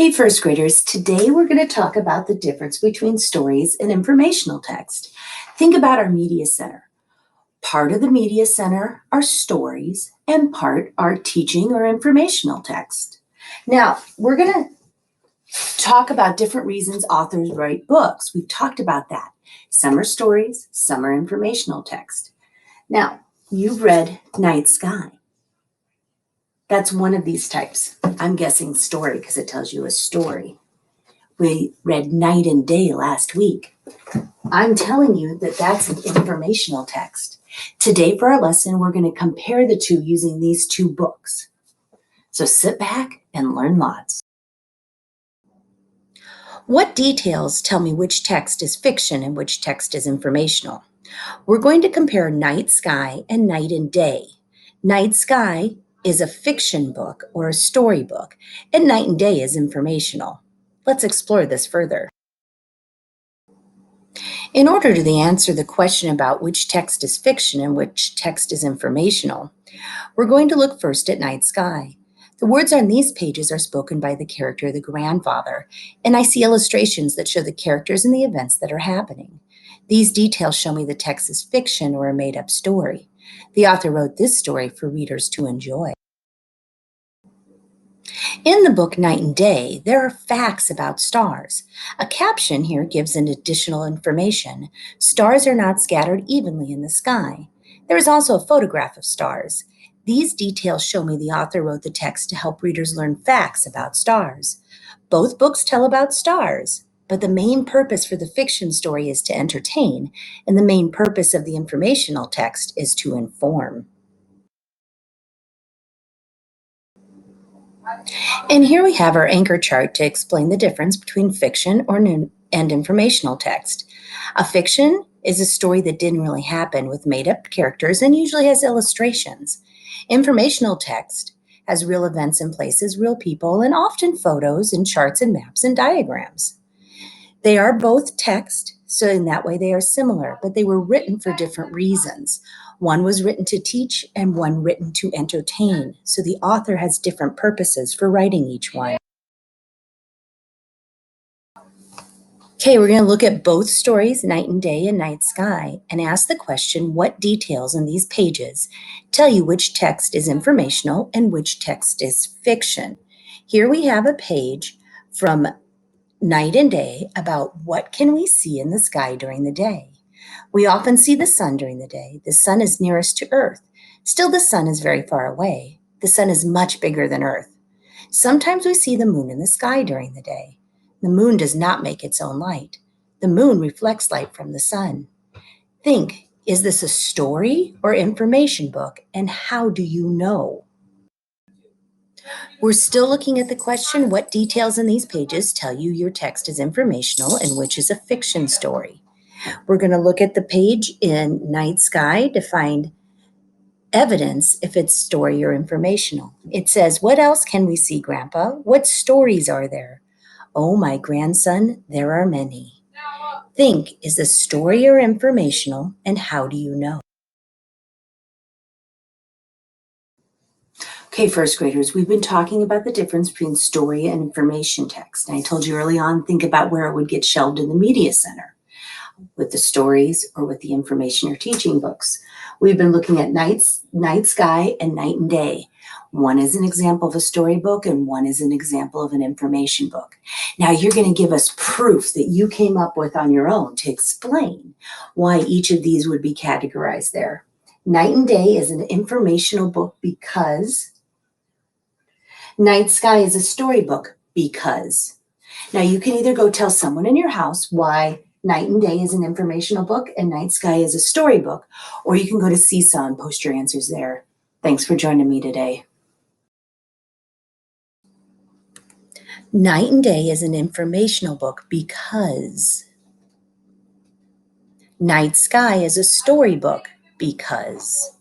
Hey, first graders, today we're going to talk about the difference between stories and informational text. Think about our media center. Part of the media center are stories and part are teaching or informational text. Now, we're going to talk about different reasons authors write books. We've talked about that. Some are stories, some are informational text. Now, you've read Night Sky. That's one of these types. I'm guessing story because it tells you a story. We read Night and Day last week. I'm telling you that that's an informational text. Today for our lesson, we're going to compare the two using these two books. So sit back and learn lots. What details tell me which text is fiction and which text is informational? We're going to compare Night Sky and Night and Day. Night Sky is a fiction book or a storybook, and Night and Day is informational. Let's explore this further. In order to answer the question about which text is fiction and which text is informational, we're going to look first at Night Sky. The words on these pages are spoken by the character, the grandfather, and I see illustrations that show the characters and the events that are happening. These details show me the text is fiction or a made-up story. The author wrote this story for readers to enjoy. In the book Night and Day, there are facts about stars. A caption here gives an additional information. Stars are not scattered evenly in the sky. There is also a photograph of stars. These details show me the author wrote the text to help readers learn facts about stars. Both books tell about stars, but the main purpose for the fiction story is to entertain, and the main purpose of the informational text is to inform. And here we have our anchor chart to explain the difference between fiction and informational text. A fiction is a story that didn't really happen with made-up characters and usually has illustrations. Informational text has real events and places, real people, and often photos and charts and maps and diagrams. They are both text, so in that way they are similar, but they were written for different reasons. One was written to teach and one written to entertain, so the author has different purposes for writing each one. Okay, we're going to look at both stories, Night and Day and Night Sky, and ask the question, what details in these pages tell you which text is informational and which text is fiction? Here we have a page from Night and Day about what can we see in the sky during the day. We often see the sun during the day. The sun is nearest to Earth. Still, the sun is very far away. The sun is much bigger than Earth. Sometimes we see the moon in the sky during the day. The moon does not make its own light. The moon reflects light from the sun. Think, is this a story or information book, and how do you know? We're still looking at the question, what details in these pages tell you your text is informational and which is a fiction story? We're going to look at the page in Night Sky to find evidence if it's story or informational. It says, what else can we see, Grandpa? What stories are there? Oh, my grandson, there are many. Think, is this story or informational, and how do you know? Okay, first graders, we've been talking about the difference between story and information text. And I told you early on, think about where it would get shelved in the media center, with the stories or with the information or teaching books. We've been looking at Night Sky and Night and Day. One is an example of a storybook and one is an example of an information book. Now you're going to give us proof that you came up with on your own to explain why each of these would be categorized there. Night and Day is an informational book because Night Sky is a storybook because. Now you can either go tell someone in your house why Night and Day is an informational book and Night Sky is a storybook, or you can go to Seesaw and post your answers there. Thanks for joining me today. Night and Day is an informational book because. Night Sky is a storybook because.